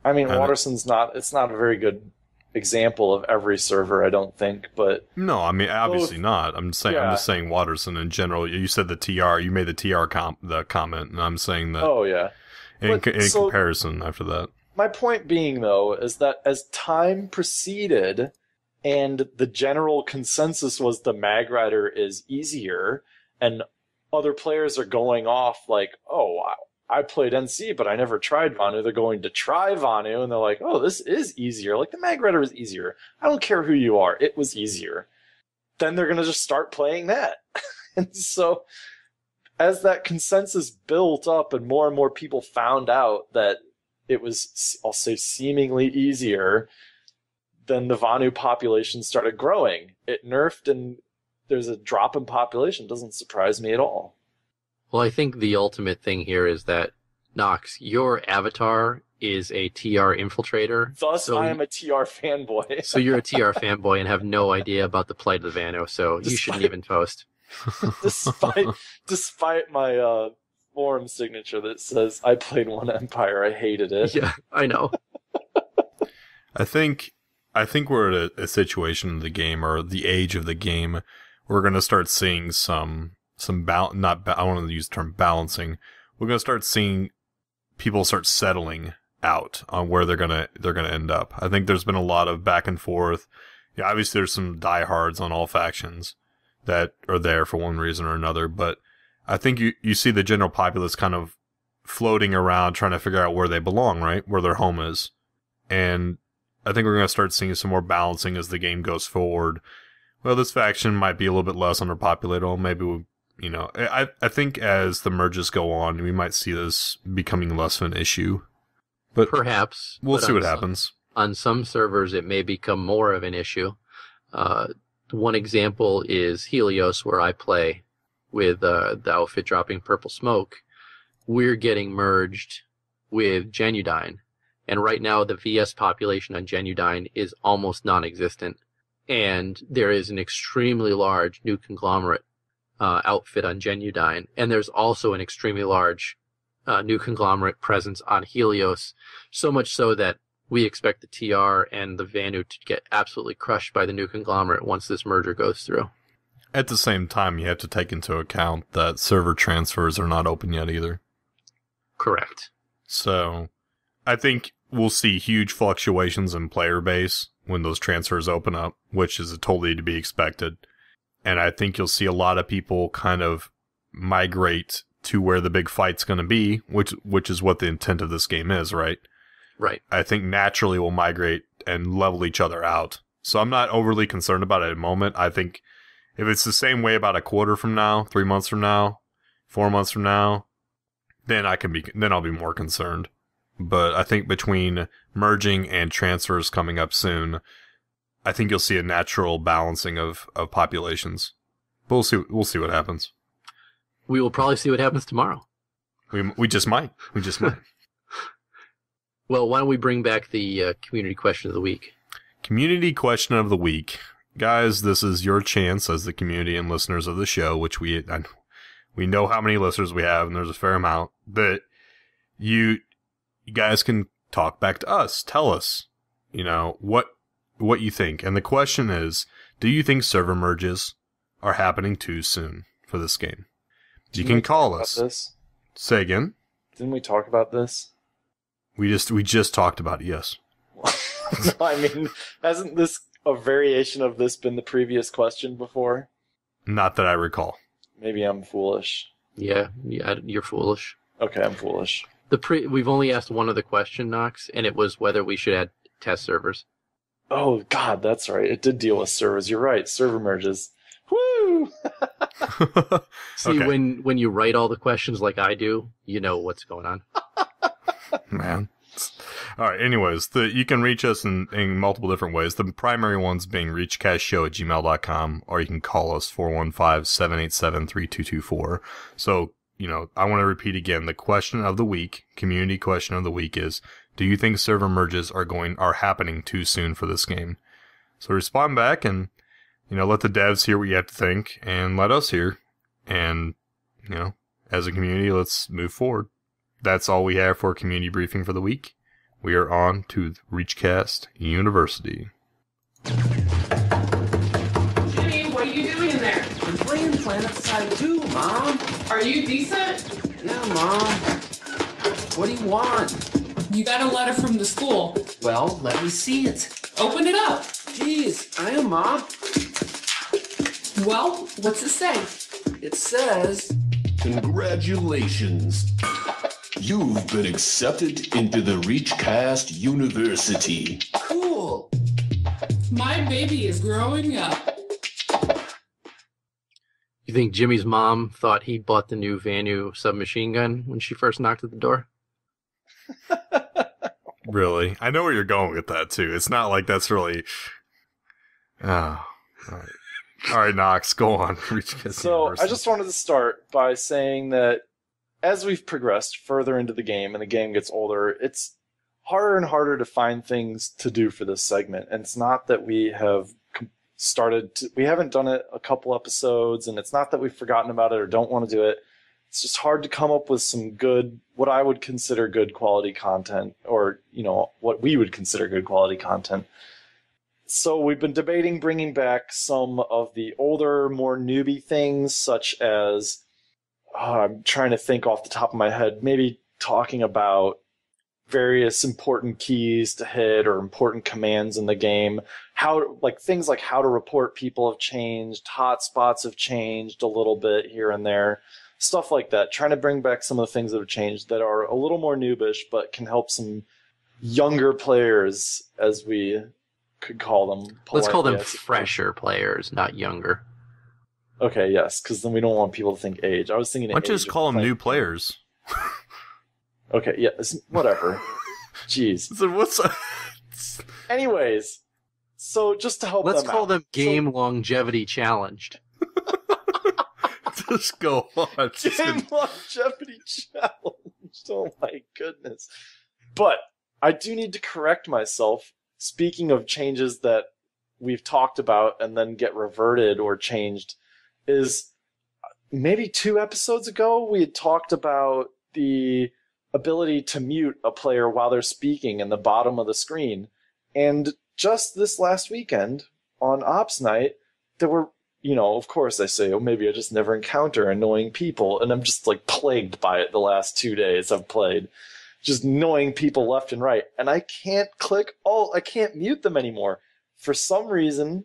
I mean, Waterson's not a very good example of every server, I don't think, but no, I mean, obviously not. I'm just saying Waterson in general. You said the TR, you made the TR the comment, and I'm saying that. Oh yeah. In comparison, after that. My point being, though, is that as time proceeded, and the general consensus was the Mag Rider is easier, and other players are going off like, oh, I played NC, but I never tried Vanu. They're going to try Vanu, and they're like, oh, this is easier. Like, the Mag Rider is easier. I don't care who you are. It was easier. Then they're going to just start playing that. And so, as that consensus built up and more people found out that it was, I'll say, seemingly easier, then the Vanu population started growing. It nerfed, and there's a drop in population. It doesn't surprise me at all. Well, I think the ultimate thing here is that, Noxx, your avatar is a TR infiltrator. Thus, I am a TR fanboy. So you're a TR fanboy and have no idea about the plight of the Vanu, so you shouldn't even post. Despite my forum signature that says I played One Empire, I hated it. Yeah, I know. I think we're at a situation in the game, or the age of the game, we're going to start seeing I want to use the term balancing. We're going to start seeing people start settling out on where they're going to end up. I think there's been a lot of back and forth. Yeah, obviously there's some diehards on all factions that are there for one reason or another, but I think you see the general populace kind of floating around trying to figure out where they belong, right? Where their home is. And I think we're going to start seeing some more balancing as the game goes forward. Well, this faction might be a little bit less underpopulated, or maybe I think as the merges go on, we might see this becoming less of an issue. But perhaps. We'll see what happens. On some servers, it may become more of an issue. One example is Helios, where I play with the outfit dropping Purple Smoke. We're getting merged with Genudyne. And right now, the VS population on Genudyne is almost non-existent. And there is an extremely large new conglomerate outfit on Genudyne. And there's also an extremely large new conglomerate presence on Helios. So much so that we expect the TR and the Vanu to get absolutely crushed by the new conglomerate once this merger goes through. At the same time, you have to take into account that server transfers are not open yet either. Correct. So, I think we'll see huge fluctuations in player base when those transfers open up, which is totally to be expected. And I think you'll see a lot of people kind of migrate to where the big fight's going to be, which is what the intent of this game is, right? Right. I think naturally we'll migrate and level each other out. So I'm not overly concerned about it at the moment. I think if it's the same way about a quarter from now, 3 months from now, 4 months from now, then I'll be more concerned. But I think between merging and transfers coming up soon, I think you'll see a natural balancing of populations. But we'll see what happens. We will probably see what happens tomorrow. We just might. We just might. Well, why don't we bring back the community question of the week? Community question of the week guys, this is your chance as the community and listeners of the show, which we know how many listeners we have, and there's a fair amount, that you guys can talk back to us. Tell us, what you think. And the question is, do you think server merges are happening too soon for this game? You can call us. This? Say again? Didn't we talk about this? We just talked about it, yes. No, I mean, hasn't this a variation of this been the previous question before? Not that I recall. Maybe I'm foolish. Yeah, you're foolish. Okay, I'm foolish. We've only asked one other question, Noxx, and it was whether we should add test servers. Oh, God, that's right. It did deal with servers. You're right. Server merges. Woo! See, okay. when you write all the questions like I do, you know what's going on. Man. All right, anyways, you can reach us in multiple different ways. The primary ones being reachcastshow@gmail.com, or you can call us 415-787-3224. So, I want to repeat again, the question of the week, community question of the week is, do you think server merges are happening too soon for this game? So respond back and, let the devs hear what you have to think, and let us hear. And, as a community, let's move forward. That's all we have for community briefing for the week. We are on to ReachCast University. Jimmy, what are you doing in there? I'm playing PlanetSide 2, Mom. Are you decent? Yeah, Mom. What do you want? You got a letter from the school. Well, let me see it. Open it up. Jeez, I am, Mom. Well, what's it say? It says... Congratulations. You've been accepted into the ReachCast University. Cool. My baby is growing up. You think Jimmy's mom thought he bought the new Vanu submachine gun when she first knocked at the door? Really? I know where you're going with that, too. It's not like that's really... Oh, all right. All right, Noxx, go on. So I just wanted to start by saying that as we've progressed further into the game and the game gets older, it's harder and harder to find things to do for this segment. And it's not that we have we haven't done it a couple episodes, and it's not that we've forgotten about it or don't want to do it. It's just hard to come up with some good, what I would consider good quality content, or, what we would consider good quality content. So we've been debating bringing back some of the older, more newbie things, such as, I'm trying to think off the top of my head, maybe talking about various important keys to hit or important commands in the game. Things like how to report people have changed, hotspots have changed a little bit here and there, stuff like that. Trying to bring back some of the things that have changed that are a little more noobish, but can help some younger players, as we could call them. Let's call them fresher players, not younger. Okay, yes, because then we don't want people to think age. I was thinking. Why don't you just call them new players? Okay, yeah, whatever. Jeez. So what's? Anyways, so just to help Let's them call out. them game longevity challenged. Just go on. Game longevity challenged. Oh my goodness. But I do need to correct myself. Speaking of changes that we've talked about and then get reverted or changed, is maybe 2 episodes ago we had talked about the ability to mute a player while they're speaking in the bottom of the screen. And just this last weekend on Ops Night, there were, of course I say, maybe I just never encounter annoying people, and I'm just plagued by it the last 2 days I've played. Just annoying people left and right. And I can't I can't mute them anymore. For some reason,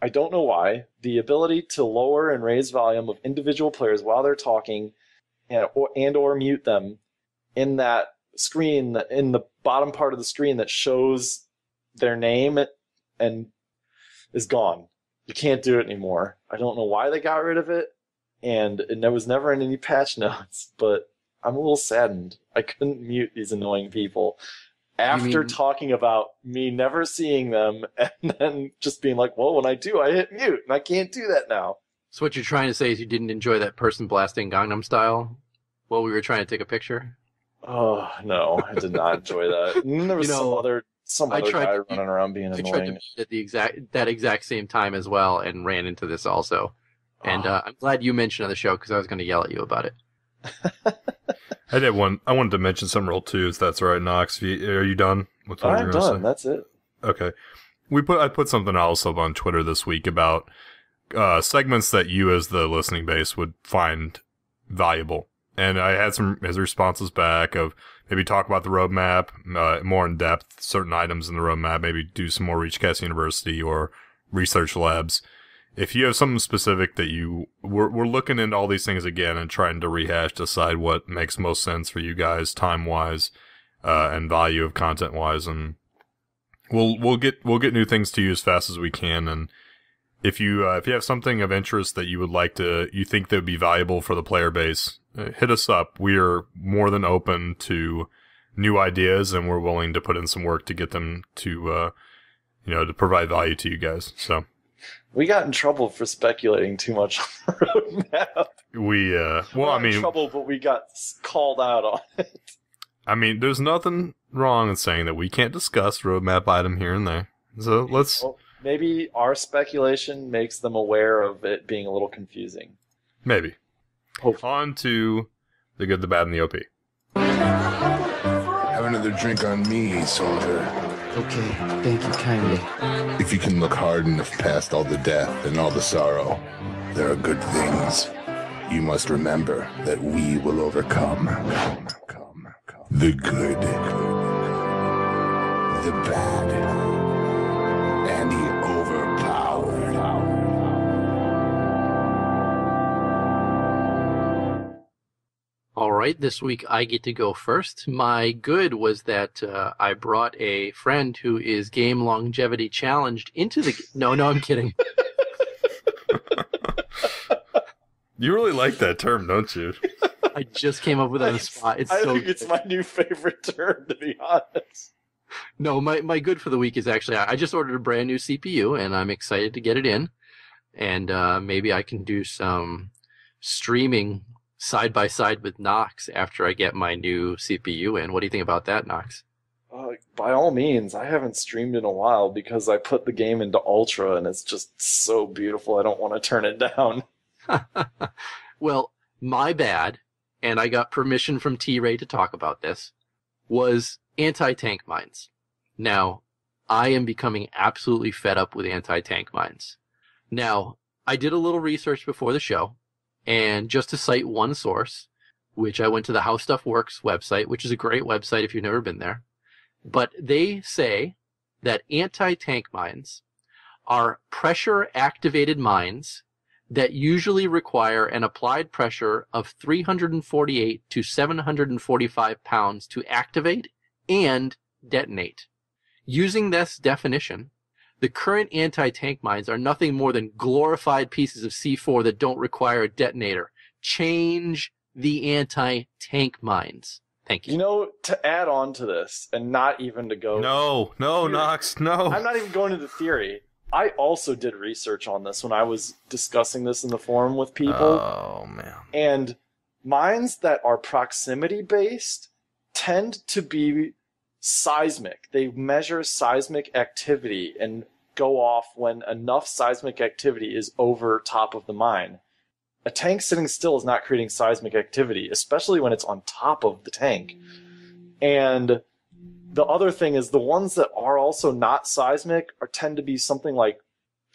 I don't know why, the ability to lower and raise volume of individual players while they're talking and or mute them in that screen, in the bottom part of the screen that shows their name and is gone. You can't do it anymore. I don't know why they got rid of it, and it was never in any patch notes, but I'm a little saddened. I couldn't mute these annoying people after talking about me never seeing them and then just being like, well, when I do, I hit mute, and I can't do that now. So what you're trying to say is you didn't enjoy that person blasting Gangnam Style while we were trying to take a picture? Oh, no, I did not enjoy that. And then there was some other some other guy running around being I tried annoying. to beat at that exact same time as well, and ran into this also. And I'm glad you mentioned on the show because I was going to yell at you about it. I did one. I wanted to mention some real too, if that's all right, Noxx. Are you done with what you're I'm going to say? done. That's it. Okay. I put something else up on Twitter this week about segments that you as the listening base would find valuable. And I had some his responses back of maybe talk about the roadmap more in depth, certain items in the roadmap, maybe do some more ReachCast University or research labs. If you have something specific that we're looking into all these things again and trying to rehash, decide what makes most sense for you guys time-wise and value of content-wise, and we'll get new things to you as fast as we can. And if you have something of interest that you think that would be valuable for the player base, hit us up. We are more than open to new ideas, and we're willing to put in some work to get them to to provide value to you guys. So we got in trouble for speculating too much on the roadmap. In trouble, but we got called out on it. I mean, there's nothing wrong in saying that we can't discuss roadmap item here and there. So let's. Well, maybe our speculation makes them aware of it being a little confusing. Maybe. On to the good, the bad, and the OP. Have another drink on me, soldier. Okay, thank you kindly. If you can look hard enough past all the death and all the sorrow, there are good things. You must remember that we will overcome. The good, the bad, and the overpowered. All right, this week I get to go first. My good was that I brought a friend who is game longevity challenged into the... No, I'm kidding. You really like that term, don't you? I just came up with it on the spot. I think it's my new favorite term, to be honest. No, my good for the week is actually I just ordered a brand new CPU, and I'm excited to get it in. And maybe I can do some streaming side by side with Noxx after I get my new CPU in. What do you think about that, Noxx? By all means. I haven't streamed in a while because I put the game into Ultra, and it's just so beautiful. I don't want to turn it down. Well, my bad, and I got permission from T-Ray to talk about this, was anti-tank mines. Now, I am becoming absolutely fed up with anti-tank mines. Now, I did a little research before the show, and just to cite one source, which I went to the How Stuff Works website, which is a great website if you've never been there, but they say that anti-tank mines are pressure-activated mines that usually require an applied pressure of 348 to 745 pounds to activate and detonate. Using this definition, the current anti-tank mines are nothing more than glorified pieces of C4 that don't require a detonator. Change the anti-tank mines. Thank you. You know, to add on to this, and not even to go... No, Noxx, no. I'm not even going into theory. I also did research on this when I was discussing this in the forum with people. Oh, man. And mines that are proximity-based tend to be seismic. They measure seismic activity and go off when enough seismic activity is over top of the mine. A tank sitting still is not creating seismic activity, especially when it's on top of the tank. And the other thing is the ones that are also not seismic tend to be something like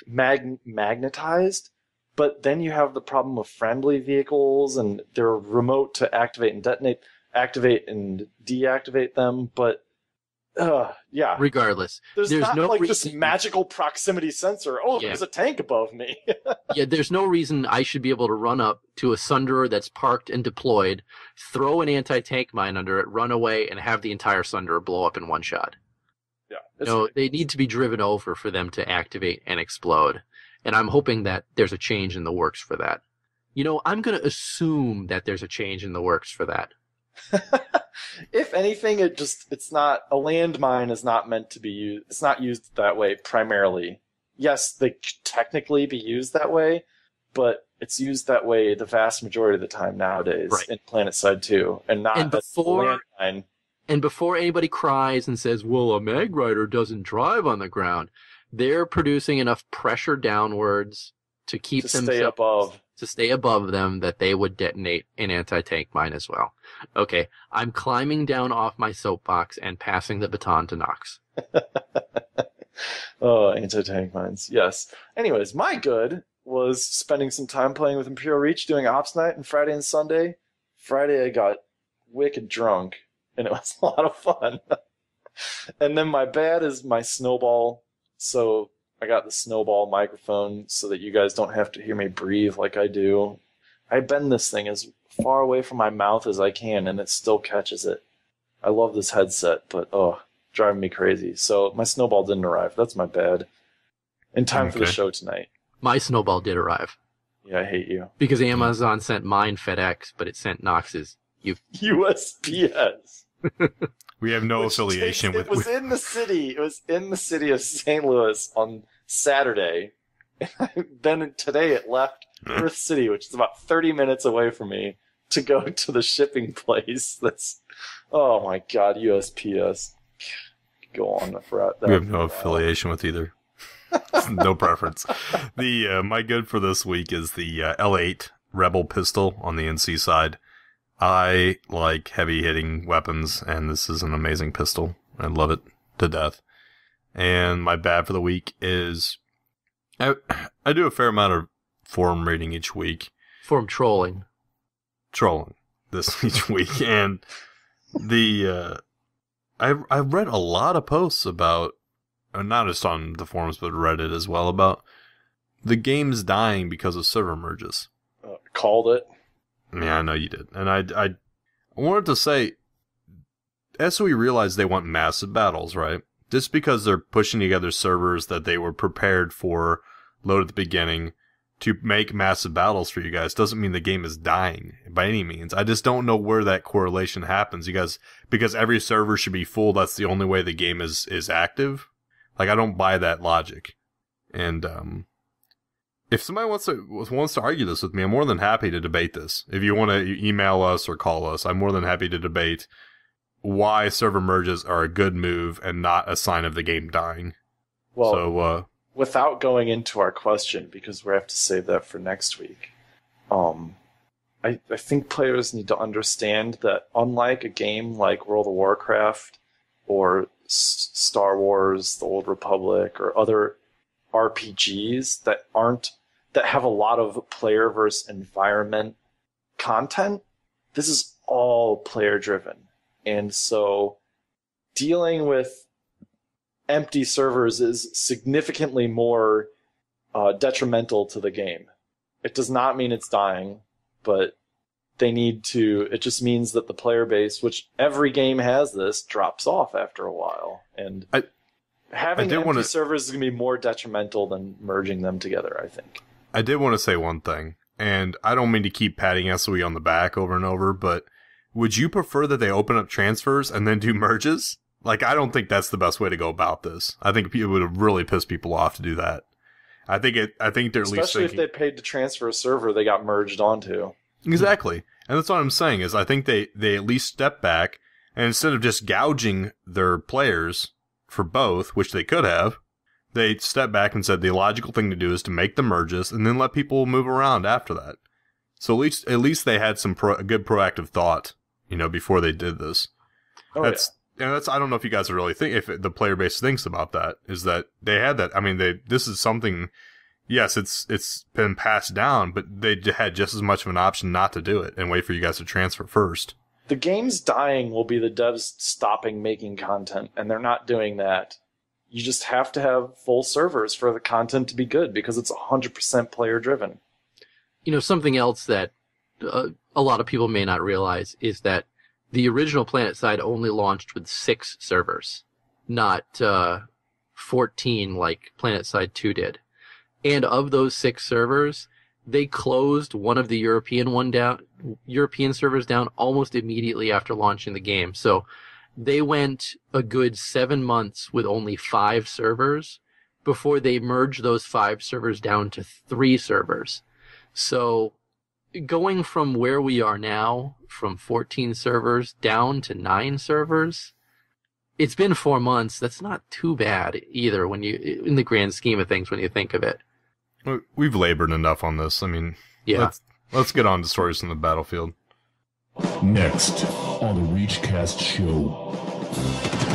magnetized, but then you have the problem of friendly vehicles, and they're remote to activate and detonate, activate and deactivate them, but yeah. Regardless, there's not no like this magical proximity sensor. Oh, there's a tank above me. Yeah, there's no reason I should be able to run up to a Sunderer that's parked and deployed, throw an anti-tank mine under it, run away, and have the entire Sunderer blow up in one shot. Yeah. No, they need to be driven over for them to activate and explode. And I'm hoping that there's a change in the works for that. You know, I'm going to assume that there's a change in the works for that. If anything, it's not, a landmine is not meant to be used, it's not used that way primarily. Yes, they could technically be used that way, but it's used that way the vast majority of the time nowadays in PlanetSide 2, and not as a landmine. And before anybody cries and says, well, a mag rider doesn't drive on the ground, they're producing enough pressure downwards to keep them to stay above them that they would detonate an anti-tank mine as well. Okay, I'm climbing down off my soapbox and passing the baton to Noxx. Oh, anti-tank mines, yes. Anyways, my good was spending some time playing with Imperial Reach, doing Ops Night on Friday and Sunday. Friday I got wicked drunk, and it was a lot of fun. And then my bad is my snowball. So I got the snowball microphone so that you guys don't have to hear me breathe like I do. I bend this thing as far away from my mouth as I can, and it still catches it. I love this headset, but driving me crazy. So my snowball didn't arrive. That's my bad. In time for the show tonight. My snowball did arrive. Yeah, I hate you. Because Amazon sent mine FedEx, but it sent Nox's USPS. We have no affiliation with. It was in the city. It was in the city of St. Louis on Saturday. Then today it left Earth City, which is about 30 minutes away from me, to go to the shipping place. That's, oh my God, USPS. Go on for that. We have no affiliation with either. No preference. The my good for this week is the L8 Rebel pistol on the NC side. I like heavy hitting weapons, and this is an amazing pistol. I love it to death. And my bad for the week is I do a fair amount of forum reading each week. Forum trolling this each week, and the I've read a lot of posts about, not just on the forums but Reddit as well, about the game's dying because of server merges. Called it. Yeah, I know you did. And I wanted to say, SOE realized they want massive battles, right? Just because they're pushing together servers that they were prepared for, load at the beginning, to make massive battles for you guys, doesn't mean the game is dying by any means. I just don't know where that correlation happens. You guys, because every server should be full, that's the only way the game is active. Like, I don't buy that logic. And, if somebody wants to argue this with me, I'm more than happy to debate this. If you want to email us or call us, I'm more than happy to debate why server merges are a good move and not a sign of the game dying. Well, so, without going into our question, because we have to save that for next week, I think players need to understand that unlike a game like World of Warcraft or Star Wars, The Old Republic, or other RPGs that have a lot of player versus environment content, this is all player driven. And so dealing with empty servers is significantly more detrimental to the game. It does not mean it's dying, but it just means that the player base, which every game has this, drops off after a while. And having empty servers is going to be more detrimental than merging them together, I think. I did want to say one thing, and I don't mean to keep patting SOE on the back over and over, but would you prefer that they open up transfers and then do merges? Like, I don't think that's the best way to go about this. I think it would have really pissed people off to do that. I think they're at least thinking, especially if they paid to transfer a server they got merged onto. Exactly. And that's what I'm saying, is I think they at least step back, and instead of just gouging their players for both, which they could have, they stepped back and said the logical thing to do is to make the merges and then let people move around after that. So at least they had some good proactive thought, before they did this. Oh, that's I don't know if you guys are really if the player base thinks about that, is that they had that. I mean, this is something. Yes, it's been passed down, but they had just as much of an option not to do it and wait for you guys to transfer first. The game's dying will be the devs stopping making content, and they're not doing that. You just have to have full servers for the content to be good, because it's 100% player driven. Something else that a lot of people may not realize is that the original PlanetSide only launched with 6 servers, not 14 like PlanetSide 2 did. And of those 6 servers, they closed one of the European servers down almost immediately after launching the game. So they went a good 7 months with only 5 servers before they merged those 5 servers down to 3 servers. So going from where we are now, from 14 servers down to 9 servers, it's been 4 months. That's not too bad either when you, in the grand scheme of things, when you think of it. We've labored enough on this. I mean, yeah. Let's get on to stories from the battlefield. Next on the ReachCast show.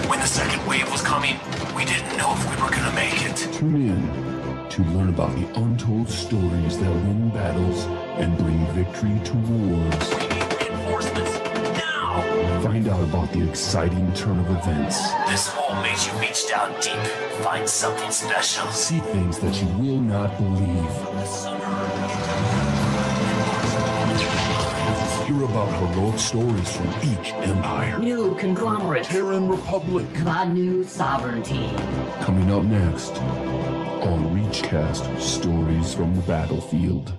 When the second wave was coming, we didn't know if we were gonna make it. Tune in to learn about the untold stories that win battles and bring victory to wars. We need reinforcements now! Find out about the exciting turn of events. This hole makes you reach down deep, find something special. See things that you will not believe. Hear about heroic stories from each empire. New conglomerate. Terran Republic. The new sovereignty. Coming up next on ReachCast, Stories from the Battlefield.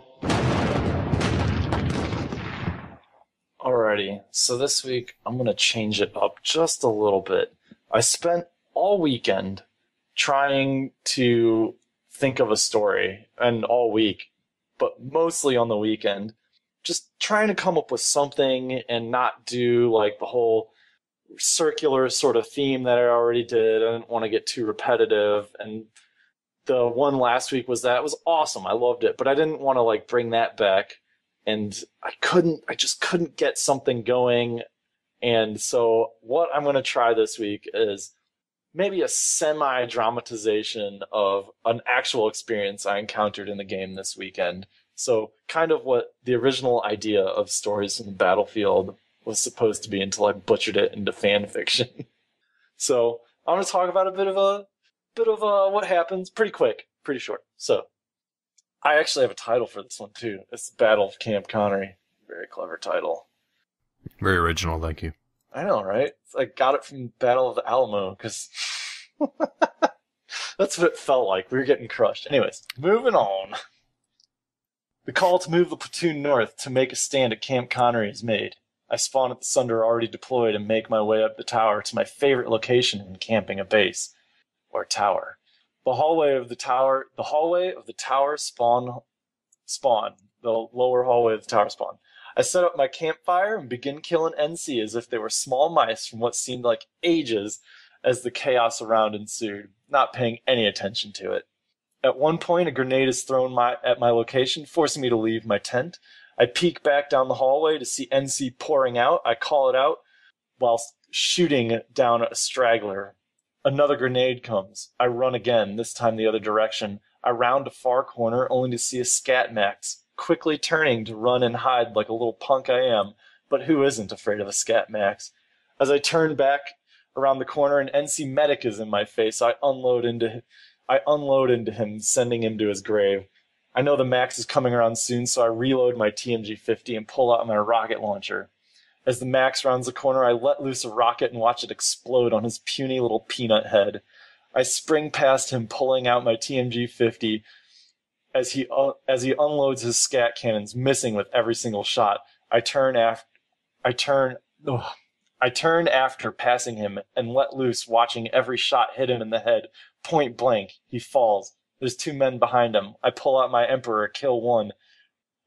Alrighty, so this week I'm going to change it up just a little bit. I spent all weekend trying to think of a story, and all week, but mostly on the weekend, just trying to come up with something and not do like the whole circular sort of theme that I already did. I didn't want to get too repetitive, and the one last week was awesome. I loved it, but I didn't want to like bring that back, and I just couldn't get something going. And so what I'm going to try this week is maybe a semi-dramatization of an actual experience I encountered in the game this weekend. So kind of what the original idea of Stories from the Battlefield was supposed to be until I butchered it into fan fiction. So I'm going to talk about a bit of what happens pretty quick, pretty short. So I actually have a title for this one too. It's the Battle of Camp Connery. Very clever title. Very original, thank you. I know, right? I got it from Battle of the Alamo because that's what it felt like. We were getting crushed. Anyways, moving on. The call to move the platoon north to make a stand at Camp Connery is made. I spawn at the Sunder already deployed and make my way up the tower to my favorite location in camping a base, or tower. The hallway of the tower spawn, the lower hallway of the tower spawn. I set up my campfire and begin killing NC as if they were small mice from what seemed like ages as the chaos around ensued, not paying any attention to it. At one point, a grenade is thrown at my location, forcing me to leave my tent. I peek back down the hallway to see NC pouring out. I call it out whilst shooting down a straggler. Another grenade comes. I run again, this time the other direction. I round a far corner only to see a scat max, quickly turning to run and hide like a little punk I am. But who isn't afraid of a scat max? As I turn back around the corner, an NC medic is in my face. I unload into him, sending him to his grave. I know the max is coming around soon, so I reload my TMG-50 and pull out my rocket launcher. As the max rounds the corner, I let loose a rocket and watch it explode on his puny little peanut head. I spring past him, pulling out my TMG-50 as he unloads his scat cannons, missing with every single shot. I turn after passing him and let loose, watching every shot hit him in the head. Point blank, he falls. There's 2 men behind him. I pull out my Emperor, kill one,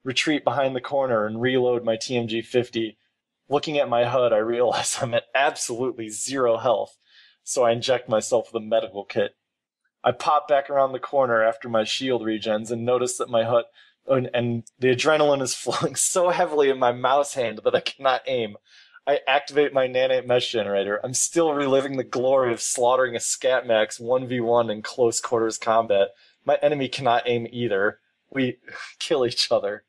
retreat behind the corner, and reload my TMG-50. Looking at my HUD, I realize I'm at absolutely 0 health, so I inject myself with a medical kit. I pop back around the corner after my shield regens and notice that my HUD and the adrenaline is flowing so heavily in my mouse hand that I cannot aim. I activate my nanite mesh generator. I'm still reliving the glory of slaughtering a Scatmax 1v1 in close quarters combat. My enemy cannot aim either. We kill each other.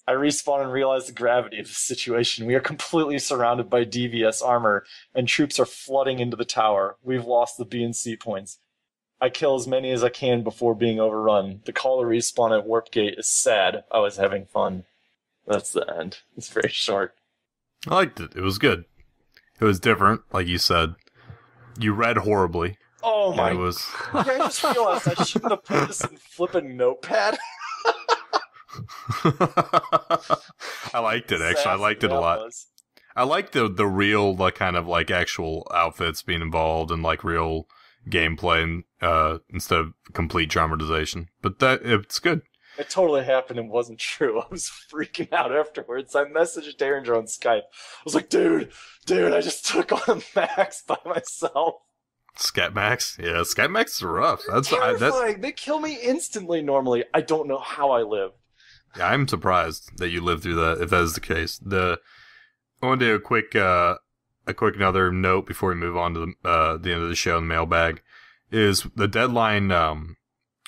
I respawn and realize the gravity of the situation. We are completely surrounded by DVS armor, and troops are flooding into the tower. We've lost the B and C points. I kill as many as I can before being overrun. The call to respawn at Warp Gate is sad. I was having fun. That's the end. It's very short. I liked it. It was good. It was different, like you said. You read horribly. Oh my! It was... I just realized I shouldn't have put this in flipping Notepad. I liked it, actually. I liked it a lot. I liked the real, like, kind of, like, actual outfits being involved and, like, real gameplay and, instead of complete dramatization. But it's good. It totally happened and wasn't true. I was freaking out afterwards. I messaged Deringer on Skype. I was like, dude, I just took on Max by myself. Scat Max? Yeah, Scat Max is rough. That's terrifying. They kill me instantly normally. I don't know how I live. Yeah, I'm surprised that you lived through that, if that is the case. I want to do a quick another note before we move on to the end of the show in the mailbag, is the deadline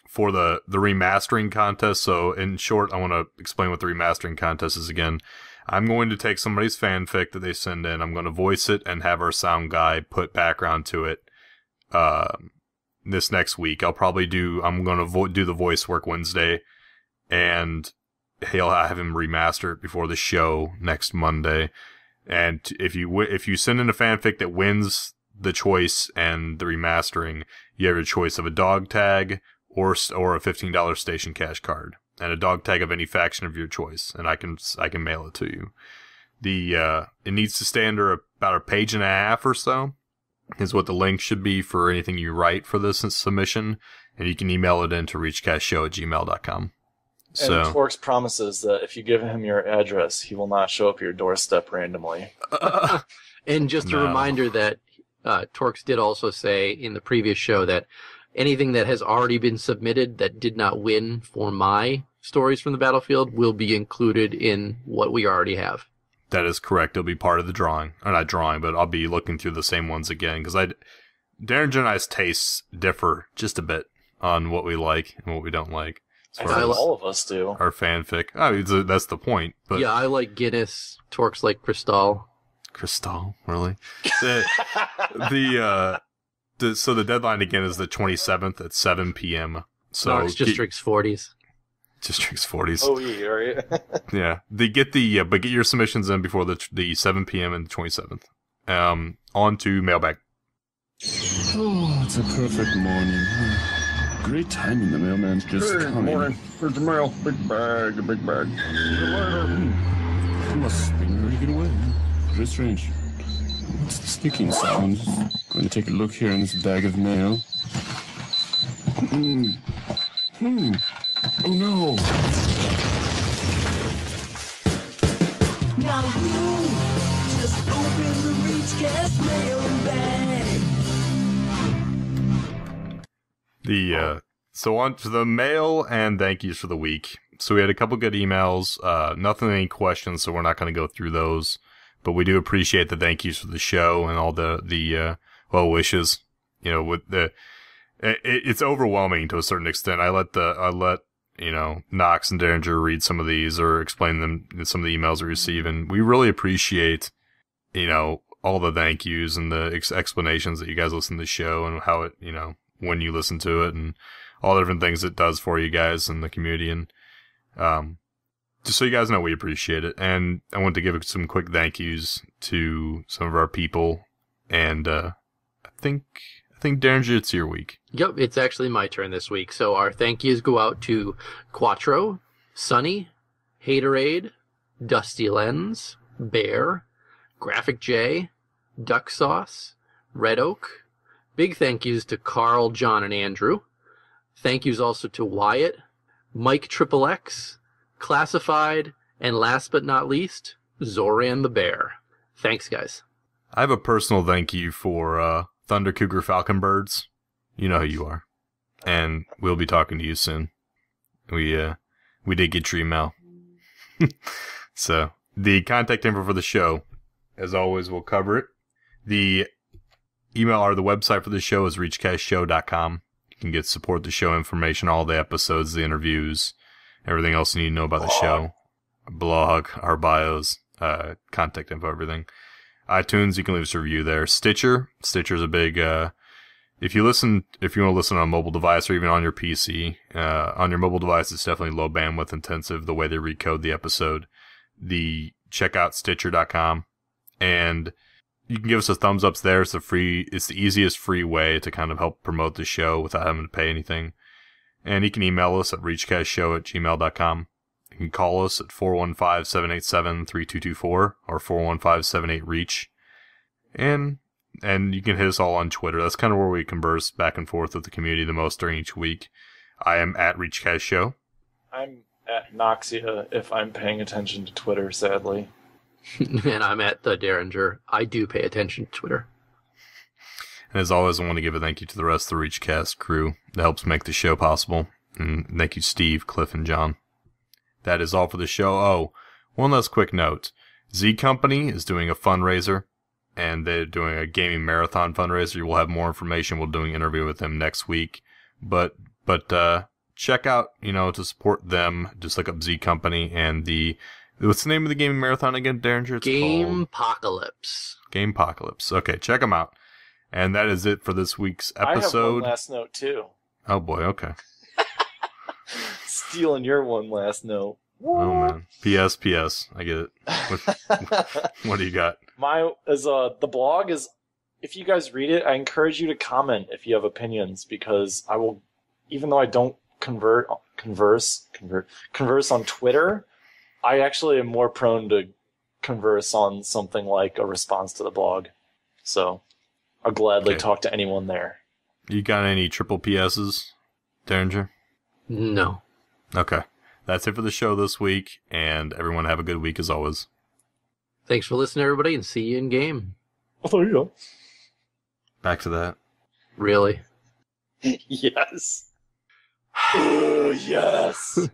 for the remastering contest. So in short, I want to explain what the remastering contest is again. I'm going to take somebody's fanfic that they send in, I'm going to voice it and have our sound guy put background to it this next week. I'm going to do the voice work Wednesday, and he'll have him remaster it before the show next Monday. And if you send in a fanfic that wins the choice and the remastering, you have a choice of a dog tag or a $15 station cash card, and a dog tag of any faction of your choice, and I can mail it to you. It needs to stay under about a page and a half or so, is what the link should be for anything you write for this submission, and you can email it in to reachcastshow@gmail.com. So, and Torkz promises that if you give him your address, he will not show up at your doorstep randomly. And just a reminder that Torkz did also say in the previous show that anything that has already been submitted that did not win for my stories from the battlefield will be included in what we already have. That is correct. It'll be part of the drawing. Or not drawing, but I'll be looking through the same ones again, because Deringer and I's tastes differ just a bit on what we like and what we don't like. I think all of us do. Our fanfic. I mean, that's the point. But yeah, I like Guinness. Torkz like Cristal. Cristal, really? So the deadline again is the 27th at 7 p.m. So Noxx just drinks 40s. Just drinks 40s. Oh, yeah, right? Yeah. But get your submissions in before the 7 p.m. and the 27th. On to mailbag. Oh, it's a perfect morning. Great timing, the mailman's just coming. Morning. Here's the mail. Big bag. He must be ready to get away. Very strange. What's the sticking sound? Going to take a look here in this bag of mail. Oh no! Now you just open the ReachCast mailbag. So on to the mail and thank yous for the week. So we had a couple good emails, nothing, any questions, so we're not going to go through those. But we do appreciate the thank yous for the show and all the well wishes. You know, it's overwhelming to a certain extent. I let Noxx and Deringer read some of these or explain them in some of the emails we receive, and we really appreciate, all the thank yous and the explanations that you guys listen to the show and how it, when you listen to it and all the different things it does for you guys and the community. And just so you guys know, we appreciate it. And I want to give some quick thank yous to some of our people. And I think Deringer, it's your week. Yep, it's actually my turn this week. So our thank yous go out to Quattro, Sunny, Haterade, Dusty Lens, Bear, Graphic J, Duck Sauce, Red Oak. Big thank yous to Carl, John, and Andrew. Thank yous also to Wyatt, Mike XXX, Classified, and last but not least, Zoran the Bear. Thanks, guys. I have a personal thank you for Thunder Cougar Falcon Birds. You know who you are. And we'll be talking to you soon. We did get your email. So, the contact info for the show, as always, we'll cover it. The email or the website for the show is reachcastshow.com. You can support the show information, all the episodes, the interviews, everything else you need to know about the show. Blog, our bios, contact info, everything. iTunes, you can leave us a review there. Stitcher's a big, if you want to listen on a mobile device or even on your PC, on your mobile device, it's definitely low bandwidth intensive, the way they recode the episode. Check out Stitcher.com, and you can give us a thumbs up there. It's the easiest free way to kind of help promote the show without having to pay anything. And you can email us at reachcastshow@gmail.com. You can call us at 415-787-3224 or 415-78-REACH. And you can hit us all on Twitter. That's kind of where we converse back and forth with the community the most during each week. I am at ReachCast Show. I'm at Noxia if I'm paying attention to Twitter, sadly. And I'm at the Deringer. I do pay attention to Twitter. And as always, I want to give a thank you to the rest of the ReachCast crew that helps make the show possible. And thank you, Steve, Cliff, and John. That is all for the show. Oh, one last quick note. Z Company is doing a fundraiser, and they're doing a gaming marathon fundraiser. We'll have more information. We'll do an interview with them next week. But check out, to support them. Just look up Z Company and what's the name of the gaming marathon again, Deringer? Gamepocalypse. Gamepocalypse. Okay, check them out. And that is it for this week's episode. I have one last note, too. Oh, boy, okay. Stealing your one last note. Oh, man. P.S. I get it. What do you got? The blog is, if you guys read it, I encourage you to comment if you have opinions, because I will, even though I don't converse on Twitter, I actually am more prone to converse on something like a response to the blog. So I'll gladly talk to anyone there. You got any triple PSs, Deringer? No. Okay. That's it for the show this week, and everyone have a good week as always. Thanks for listening, everybody, and see you in game. Oh, there you go. Back to that. Really? Yes. Oh, yes.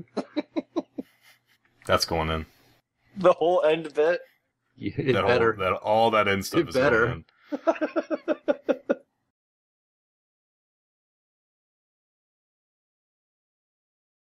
That's going in. The whole end bit? It better. All that end stuff is better. going in.